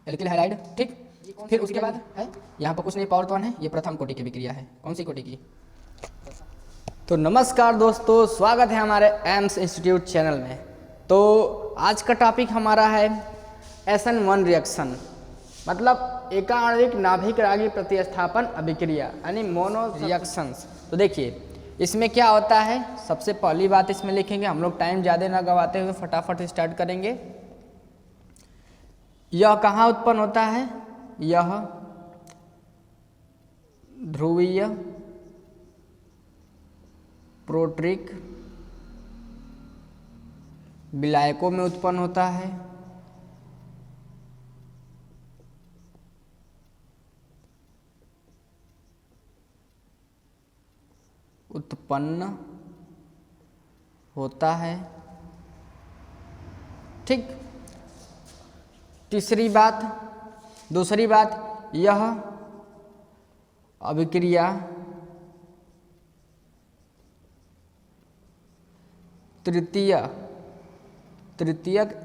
Alkyl halide, ठीक। फिर उसके बाद है यहाँ पर कुछ नहीं, पावर 1 है, ये प्रथम कोटि की विक्रिया है। कौन सी कोटि की? तो नमस्कार दोस्तों, स्वागत है हमारे एम्स इंस्टीट्यूट चैनल में। तो आज का टॉपिक हमारा है SN1 रिएक्शन, मतलब एकाणविक नाभिक रागी प्रतिस्थापन अभिक्रिया यानी मोनो रिएक्शंस। तो देखिए इसमें क्या होता है, सबसे पहली बात इसमें लिखेंगे, हम लोग टाइम ज़्यादा ना गवाते हुए फटाफट स्टार्ट करेंगे। यह कहाँ उत्पन्न होता है? यह ध्रुवीय प्रोट्रिक विलायकों में उत्पन्न होता है। उत्पन्न होता है, ठीक। दूसरी बात, यह अभिक्रिया तृतीयक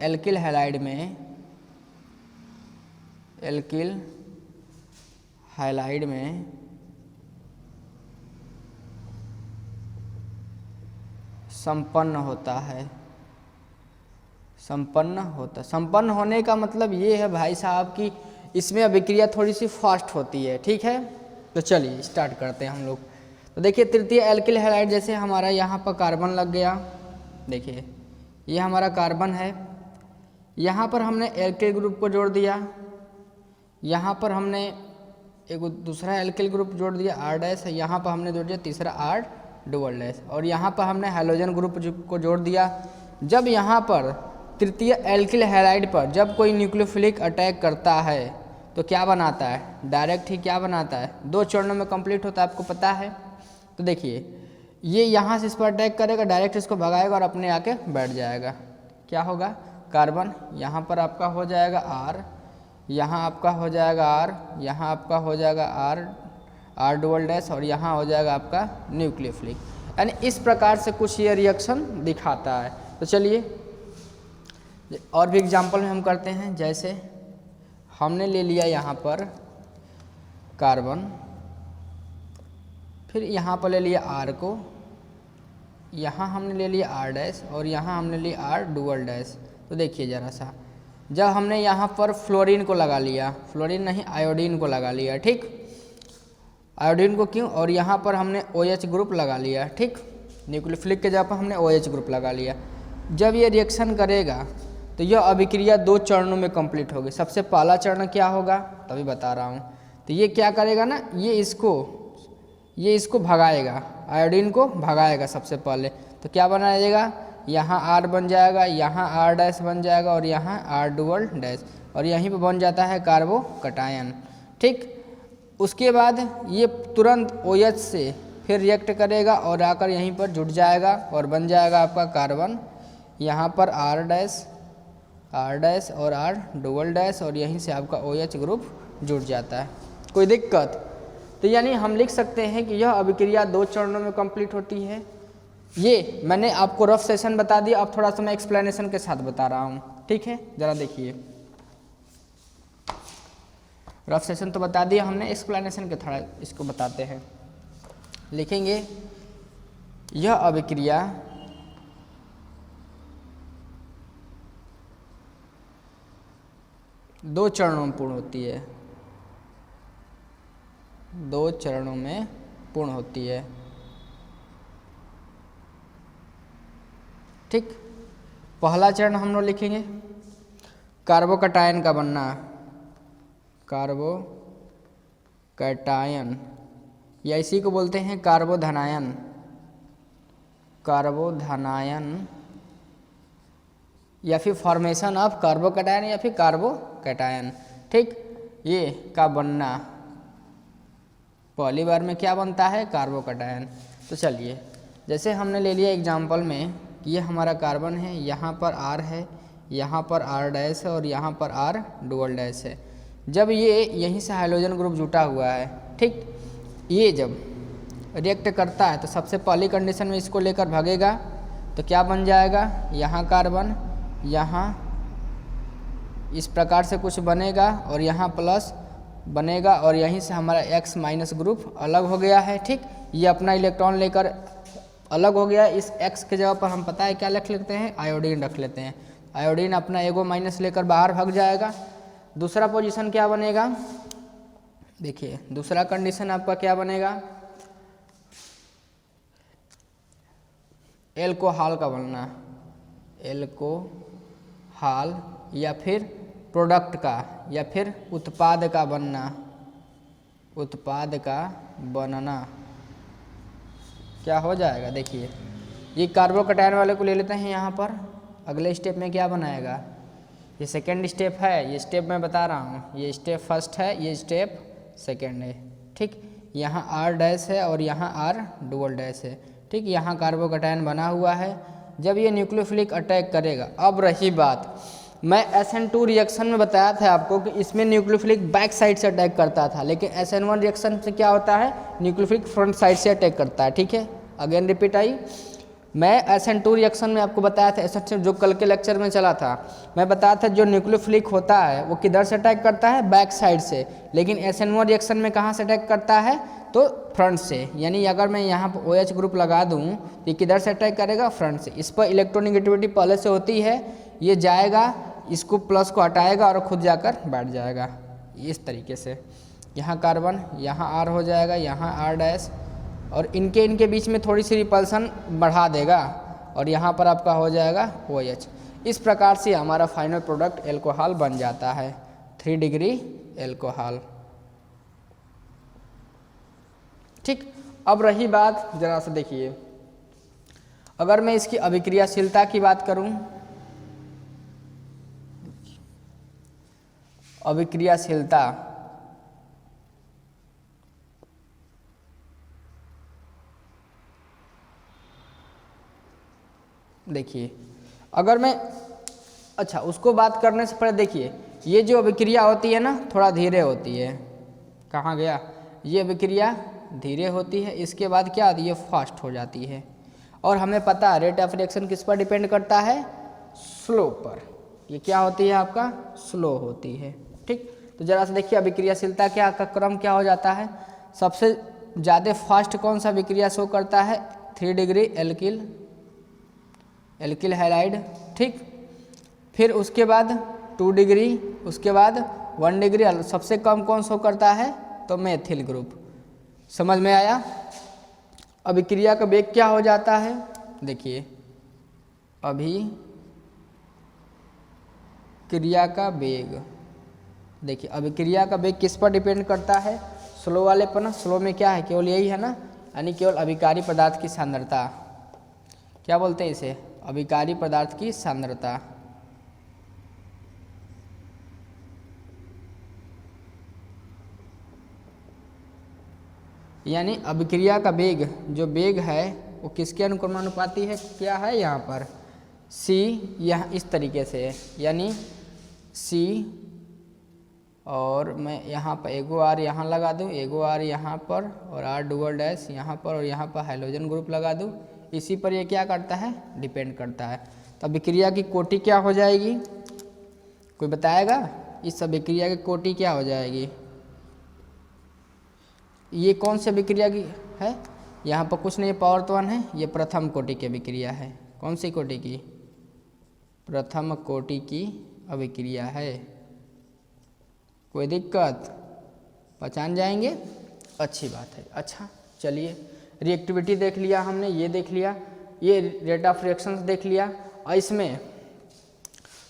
एल्किल हैलाइड में संपन्न होने का मतलब ये है भाई साहब कि इसमें अभिक्रिया थोड़ी सी फास्ट होती है, ठीक है। तो चलिए स्टार्ट करते हैं हम लोग। तो देखिए तृतीय एल्किल हैलाइड, जैसे हमारा यहाँ पर कार्बन लग गया, देखिए ये हमारा कार्बन है, यहाँ पर हमने एल्किल ग्रुप को जोड़ दिया, यहाँ पर हमने एक दूसरा एल्किल ग्रुप जोड़ दिया R', यहाँ पर हमने जोड़ दिया तीसरा R', और यहाँ पर हमने हैलोजन ग्रुप को जोड़ दिया। जब यहाँ पर तृतीय एल्किल हैलाइड पर जब कोई न्यूक्लियोफिलिक अटैक करता है तो क्या बनाता है? डायरेक्ट ही क्या बनाता है? 2 चरणों में कंप्लीट होता है, आपको पता है। तो देखिए ये यहाँ से इस पर अटैक करेगा, डायरेक्ट इसको भगाएगा और अपने आके बैठ जाएगा। क्या होगा? कार्बन यहाँ पर आपका हो जाएगा R, यहाँ आपका हो जाएगा R, यहाँ आपका हो जाएगा R', और यहाँ हो जाएगा आपका न्यूक्लियोफिलिक। यानी इस प्रकार से कुछ ये रिएक्शन दिखाता है। तो चलिए और भी एग्जाम्पल में हम करते हैं। जैसे हमने ले लिया यहाँ पर कार्बन, फिर यहाँ पर ले लिया R को, यहाँ हमने ले लिया R' और यहाँ हमने लिया R'। तो देखिए ज़रा सा, जब हमने यहाँ पर फ्लोरीन को लगा लिया, फ्लोरीन नहीं आयोडीन को लगा लिया, ठीक। आयोडीन को क्यों? और यहाँ पर हमने OH ग्रुप लगा लिया, ठीक। न्यूक्लियोफिलिक के जगह पर हमने OH ग्रुप लगा लिया। जब ये रिएक्शन करेगा तो यह अभिक्रिया 2 चरणों में कंप्लीट होगी। सबसे पहला चरण क्या होगा, तभी बता रहा हूँ। तो ये क्या करेगा ना, ये इसको भगाएगा, आयोडीन को भगाएगा सबसे पहले। तो क्या बनाएगा? यहाँ R बन जाएगा, यहाँ R' बन जाएगा और यहाँ R', और यहीं पे बन जाता है कार्बोकटायन, ठीक। उसके बाद ये तुरंत OH से फिर रिएक्ट करेगा और आकर यहीं पर जुड़ जाएगा और बन जाएगा आपका कार्बन, यहाँ पर R' और R', और यहीं से आपका OH ग्रुप जुड़ जाता है। कोई दिक्कत? तो यानी हम लिख सकते हैं कि यह अभिक्रिया 2 चरणों में कंप्लीट होती है। ये मैंने आपको रफ सेशन बता दिया, अब थोड़ा सा मैं एक्सप्लेनेशन के साथ बता रहा हूँ, ठीक है। ज़रा देखिए, रफ सेशन तो बता दिया हमने, एक्सप्लेनेशन के थोड़ा इसको बताते हैं। लिखेंगे यह अभिक्रिया दो चरणों में पूर्ण होती है, 2 चरणों में पूर्ण होती है, ठीक। पहला चरण हम लोग लिखेंगे कार्बोकटायन का बनना, कार्बोकटायन, या इसी को बोलते हैं कार्बोधनायन, या फिर फॉर्मेशन ऑफ कार्बोकटायन या फिर कार्बोकटायन, ठीक। ये का बनना पहली बार में क्या बनता है? कार्बोकटायन। तो चलिए, जैसे हमने ले लिया एग्जाम्पल में कि ये हमारा कार्बन है, यहाँ पर R है, यहाँ पर R' है और यहाँ पर R'। है। जब ये यहीं से हाइड्रोजन ग्रुप जुटा हुआ है, ठीक, ये जब रिएक्ट करता है तो सबसे पहली कंडीशन में इसको लेकर भागेगा तो क्या बन जाएगा? यहाँ कार्बन, यहाँ इस प्रकार से कुछ बनेगा और यहाँ प्लस बनेगा और यहीं से हमारा X माइनस ग्रुप अलग हो गया है। ठीक, ये अपना इलेक्ट्रॉन लेकर अलग हो गया। इस X के जगह पर हम पता है क्या रख लेते हैं, आयोडीन रख लेते हैं। आयोडीन अपना एगो माइनस लेकर बाहर भाग जाएगा। दूसरा पोजीशन क्या बनेगा, देखिए दूसरा कंडीशन आपका क्या बनेगा, एल्कोहल का बनना, एल्कोहल या फिर प्रोडक्ट का या फिर उत्पाद का बनना, उत्पाद का बनना क्या हो जाएगा। देखिए ये कार्बोकैटायन वाले को ले लेते हैं यहाँ पर। अगले स्टेप में क्या बनाएगा, ये सेकेंड स्टेप है, ये स्टेप मैं बता रहा हूँ, ये स्टेप फर्स्ट है, ये स्टेप सेकेंड है। ठीक, यहाँ R डैश है और यहाँ R डबल डैश है। ठीक, यहाँ कार्बोकैटायन बना हुआ है। जब ये न्यूक्लियोफिलिक अटैक करेगा, अब रही बात, मैं SN2 रिएक्शन में बताया था आपको कि इसमें न्यूक्लियोफिलिक बैक साइड से अटैक करता था, लेकिन SN1 रिएक्शन से क्या होता है, न्यूक्लियोफिलिक फ्रंट साइड से अटैक करता है। ठीक है, अगेन रिपीट आई, मैं SN2 रिएक्शन में आपको बताया था, SN2 जो कल के लेक्चर में चला था, मैं बताया था जो न्यूक्लियोफिलिक होता है वो किधर से अटैक करता है, बैक साइड से, लेकिन SN1 रिएक्शन में कहाँ से अटैक करता है, तो फ्रंट से। यानी अगर मैं यहाँ पर OH ग्रुप लगा दूँ तो ये किधर से अटैक करेगा, फ्रंट से। इस पर इलेक्ट्रोनेगेटिविटी पहले से होती है, ये जाएगा इसको प्लस को हटाएगा और खुद जाकर बैठ जाएगा इस तरीके से। यहाँ कार्बन, यहाँ R हो जाएगा, यहाँ R डैश, और इनके बीच में थोड़ी सी रिपल्सन बढ़ा देगा और यहाँ पर आपका हो जाएगा OH। इस प्रकार से हमारा फाइनल प्रोडक्ट एल्कोहल बन जाता है, 3 डिग्री एल्कोहल। ठीक, अब रही बात, जरा सा देखिए, अगर मैं इसकी अभिक्रियाशीलता की बात करूं, अभिक्रियाशीलता, देखिए अगर मैं, अच्छा उसको बात करने से पहले देखिए ये जो अभिक्रिया होती है ना थोड़ा धीरे होती है, कहाँ गया, ये अभिक्रिया धीरे होती है, इसके बाद क्या आती है, फास्ट हो जाती है। और हमें पता है रेट ऑफ रिएक्शन किस पर डिपेंड करता है, स्लो पर। ये क्या होती है आपका, स्लो होती है। ठीक, तो जरा सा देखिए अभिक्रियाशीलता क्या का क्रम क्या हो जाता है। सबसे ज़्यादा फास्ट कौन सा अभिक्रिया शो करता है, 3 डिग्री एल्किल, एल्किल हैलाइड। ठीक, फिर उसके बाद 2 डिग्री, उसके बाद 1 डिग्री, सबसे कम कौन शो करता है, तो मेथिल ग्रुप। समझ में आया। अभिक्रिया का वेग क्या हो जाता है, देखिए अभिक्रिया का वेग, देखिए अभिक्रिया का वेग किस पर डिपेंड करता है, स्लो वाले पर ना। स्लो में क्या है, केवल यही है ना, यानी केवल अभिकारी पदार्थ की सांद्रता, क्या बोलते हैं इसे, अभिकारी पदार्थ की सांद्रता। यानी अभिक्रिया का वेग, जो वेग है वो किसके अनुक्रमानुपाती है, क्या है यहाँ पर C, यहाँ इस तरीके से है, यानी C, और मैं यहाँ पर एगो R यहाँ लगा दूँ, एगो R यहाँ पर, और R डबल डैश यहाँ पर, और यहाँ पर हाइड्रोजन ग्रुप लगा दूँ। इसी पर ये क्या करता है, डिपेंड करता है। तो अभिक्रिया की कोटि क्या हो जाएगी, कोई बताएगा, इस अभिक्रिया की कोटि क्या हो जाएगी। ये कौन सी अभिक्रिया की है, यहाँ पर कुछ नहीं, पावर तो 1 है, ये प्रथम कोटि की अभिक्रिया है। कौन सी कोटि की, प्रथम कोटि की अभिक्रिया है। कोई दिक्कत, पहचान जाएंगे, अच्छी बात है। अच्छा चलिए, रिएक्टिविटी देख लिया हमने, ये देख लिया, ये रेट ऑफ रिएक्शंस देख लिया। और इसमें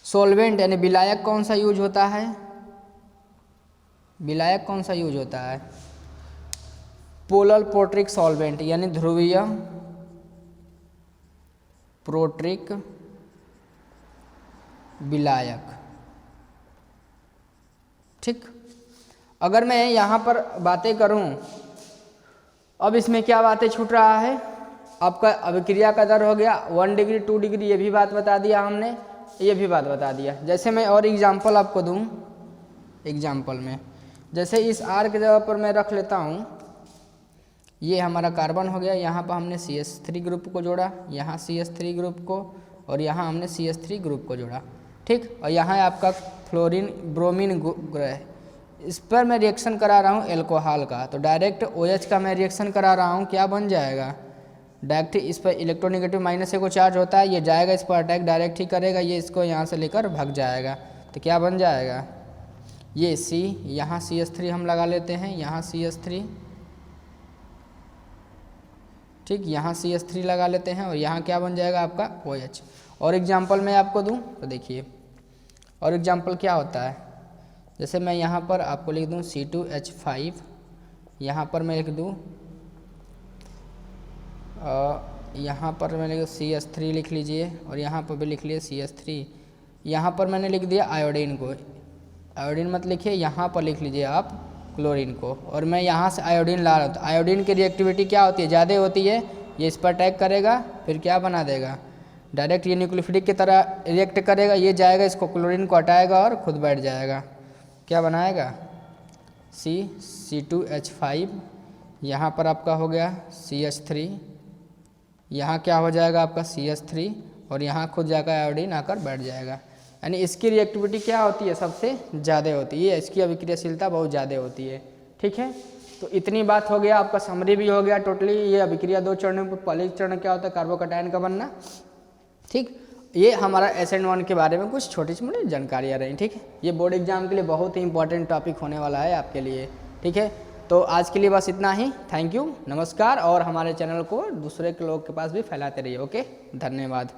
सॉल्वेंट यानी विलायक कौन सा यूज होता है, विलायक कौन सा यूज होता है, पोलर प्रोट्रिक सॉल्वेंट, यानी ध्रुवीय प्रोट्रिक विलायक। ठीक, अगर मैं यहाँ पर बातें करूँ, अब इसमें क्या बातें छूट रहा है, आपका अभिक्रिया का दर हो गया 1 डिग्री 2 डिग्री, ये भी बात बता दिया हमने, ये भी बात बता दिया। जैसे मैं और एग्जांपल आपको दूँ, एग्जांपल में जैसे इस R के जगह पर मैं रख लेता हूँ, ये हमारा कार्बन हो गया, यहाँ पर हमने CH3 ग्रुप को जोड़ा, यहाँ CH3 ग्रुप को, और यहाँ हमने CH3 ग्रुप को जोड़ा। ठीक, और यहाँ आपका फ्लोरीन ब्रोमीन ग्रह, इस पर मैं रिएक्शन करा रहा हूँ एल्कोहल का, तो डायरेक्ट OH का मैं रिएक्शन करा रहा हूँ, क्या बन जाएगा, डायरेक्ट इस पर इलेक्ट्रोनेगेटिव माइनस को चार्ज होता है, ये जाएगा इस पर अटैक डायरेक्ट ही करेगा, ये इसको यहाँ से लेकर भाग जाएगा, तो क्या बन जाएगा, ये C, यहाँ CH3 हम लगा लेते हैं, यहाँ CH3, ठीक, यहाँ CH3 लगा लेते हैं, और यहाँ क्या बन जाएगा आपका OH। और एग्जाम्पल मैं आपको दूँ तो देखिए, और एग्जाम्पल क्या होता है, जैसे मैं यहाँ पर आपको लिख दूँ C2H5, यहाँ पर मैं लिख दूँ, यहाँ पर मैंने CH3 लिख लीजिए, और यहाँ पर भी लिख लिए CH3, यहाँ पर मैंने लिख दिया आयोडीन को, आयोडीन मत लिखिए, यहाँ पर लिख लीजिए आप क्लोरीन को, और मैं यहाँ से आयोडीन ला रहा हूँ, तो आयोडीन की रिएक्टिविटी क्या होती है, ज़्यादा होती है, ये इस पर अटैक करेगा, फिर क्या बना देगा, डायरेक्ट ये न्यूक्लियोफिलिक की तरह रिएक्ट करेगा, ये जाएगा इसको क्लोरीन को हटाएगा और खुद बैठ जाएगा, क्या बनाएगा C2H5, यहाँ पर आपका हो गया CH3, यहाँ क्या हो जाएगा आपका CH3, और यहाँ खुद जाकर आयोडीन आकर बैठ जाएगा, यानी इसकी रिएक्टिविटी क्या होती है, सबसे ज़्यादा होती है, इसकी अभिक्रियाशीलता बहुत ज़्यादा होती है, ठीक है। तो इतनी बात हो गया, आपका समरी भी हो गया टोटली, ये अभिक्रिया 2 चरणों पर, पहले चरण क्या होता है, कार्बोकैटायन का बनना, ठीक। ये हमारा SN1 के बारे में कुछ छोटी छोटी जानकारियाँ रही, ठीक है। ये बोर्ड एग्जाम के लिए बहुत ही इंपॉर्टेंट टॉपिक होने वाला है आपके लिए, ठीक है। तो आज के लिए बस इतना ही, थैंक यू, नमस्कार, और हमारे चैनल को दूसरे के लोग के पास भी फैलाते रहिए, ओके, धन्यवाद।